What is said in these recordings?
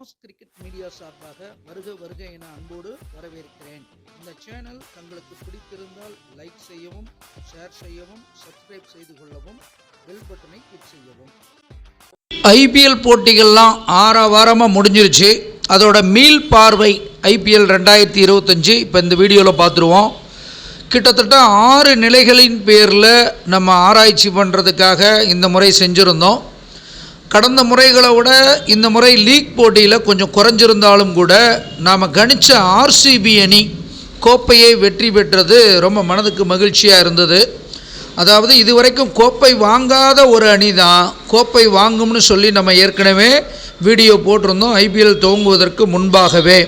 Cricket media சார்பாக வருக வருக என அன்போடு வரவேற்கிறேன். இந்த சேனல் தங்களுக்கு பிடித்திருந்தால் லைக் செய்யவும், ஷேர் செய்யவும், சப்ஸ்கிரைப் செய்து கொள்ளவும், பெல் பட்டனை கிளிக் செய்யவும். ஐபிஎல் போட்டிகள்லாம் வாரமாக முடிஞ்சிருச்சு. அதோட மீள் பார்வை ஐபிஎல் 2025 இப்போ இந்த வீடியோவில் பார்த்துருவோம். கிட்டத்தட்ட 6 நிலைகளின் பேரில் நம்ம ஆராய்ச்சி பண்ணுறதுக்காக இந்த முறை செஞ்சுருந்தோம். கடந்த முறைகளை விட இந்த முறை லீக் போட்டியில் கொஞ்சம் குறைஞ்சிருந்தாலும் கூட நாம் கணித்த ஆர்சிபி அணி கோப்பையை வெற்றி பெற்றது ரொம்ப மனதுக்கு மகிழ்ச்சியாக இருந்தது. அதாவது இதுவரைக்கும் கோப்பை வாங்காத ஒரு அணி தான் கோப்பை வாங்கும்னு சொல்லி நம்ம ஏற்கனவே வீடியோ போட்டிருந்தோம் ஐபிஎல் துவங்குவதற்கு முன்பாகவே.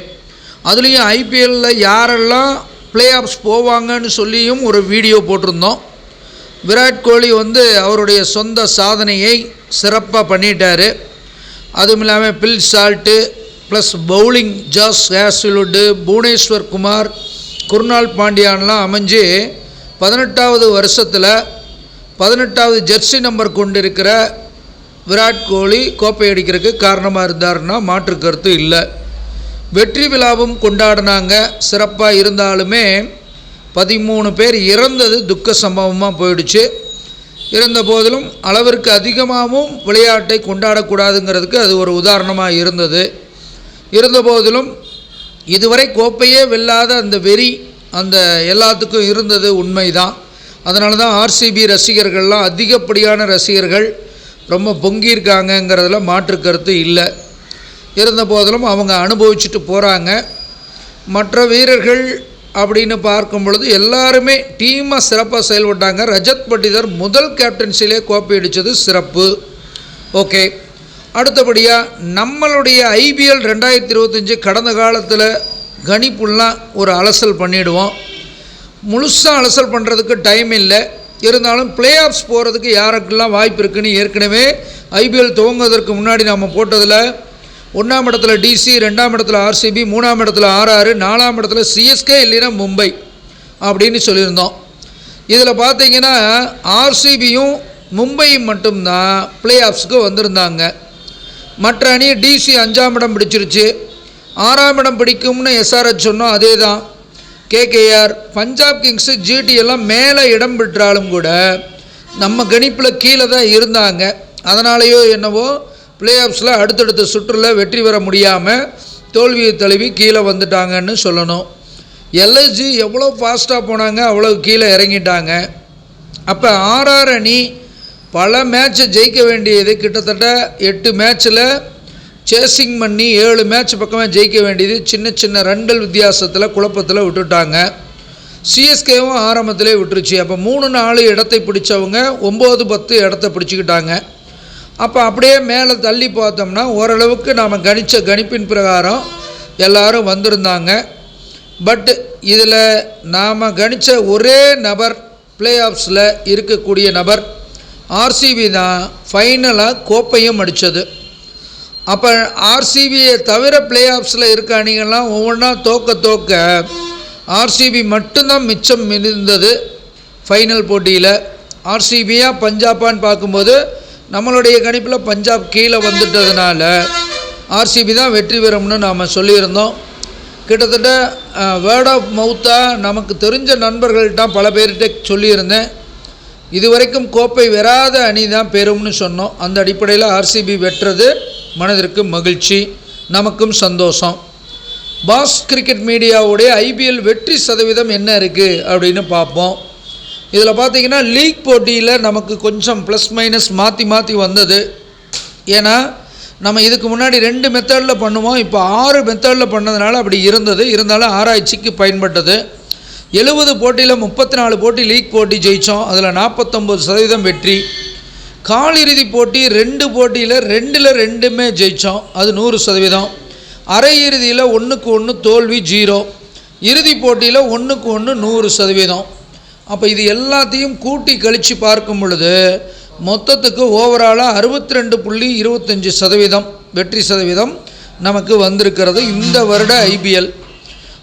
அதுலேயும் ஐபிஎல்லில் யாரெல்லாம் பிளே ஆஃப்ஸ் போவாங்கன்னு சொல்லியும் ஒரு வீடியோ போட்டிருந்தோம். விராட் கோலி அவருடைய சொந்த சாதனையை சிறப்பாக பண்ணிட்டார். அதுவும் இல்லாமல் பில் சால்ட்டு ப்ளஸ் பவுலிங் ஜாஸ் ஹேஸ்லுட்டு, புவனேஸ்வர் குமார், குர்னால் பாண்டியான்லாம் அமைஞ்சு 18வது வருஷத்தில் 18வது ஜெர்சி நம்பர் கொண்டிருக்கிற விராட் கோலி கோப்பை அடிக்கிறதுக்கு காரணமாக இருந்தாருன்னா மாற்று கருத்து இல்லை. வெற்றி விழாவும் கொண்டாடினாங்க. சிறப்பாக இருந்தாலுமே 13 பேர் இறந்தது துக்க சம்பவமாக போயிடுச்சு. இருந்த போதிலும் அளவிற்கு அதிகமாகவும் விளையாட்டை கொண்டாடக்கூடாதுங்கிறதுக்கு அது ஒரு உதாரணமாக இருந்தது. இருந்த போதிலும் இதுவரை கோப்பையே வெல்லாத அந்த வெறி அந்த எல்லாத்துக்கும் இருந்தது உண்மைதான். அதனால தான் ஆர்சிபி ரசிகர்கள்லாம் அதிகப்படியான ரசிகர்கள் ரொம்ப பொங்கியிருக்காங்கங்கிறதுல மாற்று கருத்து இல்லை. இருந்த போதிலும் அவங்க அனுபவிச்சுட்டு போகிறாங்க. மற்ற வீரர்கள் அப்படின்னு பார்க்கும் பொழுது எல்லாருமே டீமாக சிறப்பாக செயல்பட்டாங்க. ரஜத் பட்டிதர் முதல் கேப்டன்சிலே கோப்பை அடித்தது சிறப்பு. ஓகே, அடுத்தபடியாக நம்மளுடைய ஐபிஎல் 2025 கடந்த காலத்தில் கணிப்புலாம் ஒரு அலசல் பண்ணிவிடுவோம். முழுசாக அலசல் பண்ணுறதுக்கு டைம் இல்லை. இருந்தாலும் பிளே ஆஃப்ஸ் போகிறதுக்கு யாருக்கெல்லாம் வாய்ப்பு இருக்குதுன்னு ஏற்கனவே ஐபிஎல் துவங்குவதற்கு முன்னாடி நம்ம போட்டதில் 1ஆம் இடத்துல டிசி, 2ஆம் இடத்துல ஆர்சிபி, 3ஆம் இடத்துல ஆர்ஆர், 4ஆம் இடத்துல சிஎஸ்கே இல்லைன்னா மும்பை அப்படின்னு சொல்லியிருந்தோம். இதில் பார்த்தீங்கன்னா ஆர்சிபியும் மும்பையும் மட்டும்தான் பிளே ஆஃப்ஸுக்கு வந்திருந்தாங்க. மற்ற அணி டிசி 5ஆம் இடம் பிடிச்சிருச்சு. 6ஆம் இடம் பிடிக்கும்னு எஸ்ஆர்எச் சொன்னோம். அதே தான் கேகேஆர், பஞ்சாப் கிங்ஸு, ஜிடி எல்லாம் மேலே இடம் பெற்றாலும் கூட நம்ம கணிப்பில் கீழே தான் இருந்தாங்க. அதனாலேயோ என்னவோ பிளே ஆஃப்ஸில் அடுத்தடுத்த சுற்றில் வெற்றி பெற முடியாமல் தோல்வியை தழுவி கீழே வந்துட்டாங்கன்னு சொல்லணும். எல்எஸ்ஜி எவ்வளோ ஃபாஸ்ட்டாக போனாங்க, அவ்வளோ கீழே இறங்கிட்டாங்க. அப்போ ஆர்ஆர் அணி பல மேட்சை ஜெயிக்க வேண்டியது கிட்டத்தட்ட 8 மேட்ச்சில் சேசிங் பண்ணி 7 மேட்ச் பக்கமாக ஜெயிக்க வேண்டியது சின்ன சின்ன ரன்கள் வித்தியாசத்தில் குழப்பத்தில் விட்டுட்டாங்க. சிஎஸ்கேவும் ஆரம்பத்திலே விட்டுருச்சு. அப்போ 3-4 இடத்தை பிடிச்சவங்க 9-10 இடத்த பிடிச்சிக்கிட்டாங்க. அப்போ அப்படியே மேலே தள்ளி பார்த்தோம்னா ஓரளவுக்கு நாம் கணித்த கணிப்பின் பிரகாரம் எல்லோரும் வந்திருந்தாங்க. பட் இதில் நாம் கணித்த ஒரே நபர் பிளே ஆஃப்ஸில் இருக்கக்கூடிய நபர் ஆர்சிபி தான் ஃபைனலாக கோப்பையும் அடித்தது. அப்போ ஆர்சிபியை தவிர பிளே ஆஃப்ஸில் இருக்க அணிகள்லாம் ஒவ்வொன்றா தோக்க ஆர்சிபி மட்டும்தான் மிச்சம் இருந்தது ஃபைனல் போட்டியில். ஆர்சிபியாக பஞ்சாபான்னு பார்க்கும்போது நம்மளுடைய கணிப்பில் பஞ்சாப் கீழே வந்துட்டதுனால ஆர்சிபி தான் வெற்றி பெறும்னு நாம் சொல்லியிருந்தோம். கிட்டத்தட்ட வேர்ட் ஆஃப் மவுத்தாக நமக்கு தெரிஞ்ச நண்பர்கள்ட்ட பல பேர்கிட்ட சொல்லியிருந்தேன். இதுவரைக்கும் கோப்பை பெறாத அணி தான் பெறும்னு சொன்னோம். அந்த அடிப்படையில் ஆர்சிபி வெற்றது மனதிற்கு மகிழ்ச்சி, நமக்கும் சந்தோஷம். பாஸ் கிரிக்கெட் மீடியாவுடைய ஐபிஎல் வெற்றி சதவீதம் என்ன இருக்குது அப்படின்னு பார்ப்போம். இதில் பார்த்திங்கன்னா லீக் போட்டியில் நமக்கு கொஞ்சம் ப்ளஸ் மைனஸ் மாற்றி வந்தது. ஏன்னா நம்ம இதுக்கு முன்னாடி 2 மெத்தடில் பண்ணுவோம், இப்போ 6 மெத்தடில் பண்ணதுனால அப்படி இருந்தது. இருந்தாலும் ஆராய்ச்சிக்கு பயன்பட்டது. 70 போட்டியில் 34 போட்டி லீக் போட்டி ஜெயித்தோம். அதில் 49% வெற்றி. காலிறுதி போட்டி 2 போட்டியில் 2ல் 2மே ஜெயித்தோம், அது 100%. அரை இறுதியில் 1-1 தோல்வி 0. இறுதி போட்டியில் 1-1 100%. அப்போ இது எல்லாத்தையும் கூட்டி கழித்து பார்க்கும் பொழுது மொத்தத்துக்கு ஓவராலாக 62.25% வெற்றி சதவீதம் நமக்கு வந்திருக்கிறது இந்த வருட ஐபிஎல்.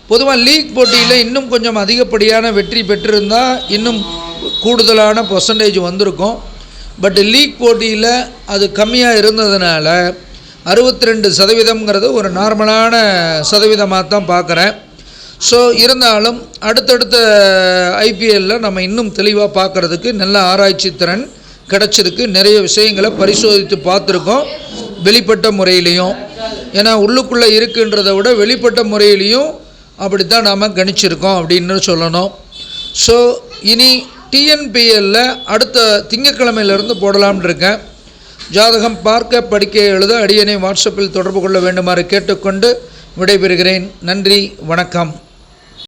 பொதுவாக லீக் போட்டியில் இன்னும் கொஞ்சம் அதிகப்படியான வெற்றி பெற்றிருந்தால் இன்னும் கூடுதலான பர்சன்டேஜ் வந்திருக்கும். பட் லீக் போட்டியில் அது கம்மியாக இருந்ததுனால 62% ஒரு நார்மலான சதவீதமாக தான் பார்க்குறேன். ஸோ இருந்தாலும் அடுத்தடுத்த ஐபிஎல்லில் நம்ம இன்னும் தெளிவாக பார்க்குறதுக்கு நல்ல ஆராய்ச்சி திறன் கிடச்சிருக்கு. நிறைய விஷயங்களை பரிசோதித்து பார்த்துருக்கோம், வெளிப்பட்ட முறையிலையும். ஏன்னா உள்ளுக்குள்ளே இருக்குன்றதை விட வெளிப்பட்ட முறையிலையும் அப்படித்தான் நாம் கணிச்சிருக்கோம் அப்படின்னு சொல்லணும். ஸோ இனி டிஎன்பிஎல்லில் அடுத்த திங்கட்கிழமையிலேருந்து போடலாம்னு இருக்கேன். ஜாதகம் பார்க்க படிக்க எழுத அடியனை வாட்ஸ்அப்பில் தொடர்பு கொள்ள வேண்டுமாறு கேட்டுக்கொண்டு விடைபெறுகிறேன். நன்றி, வணக்கம்.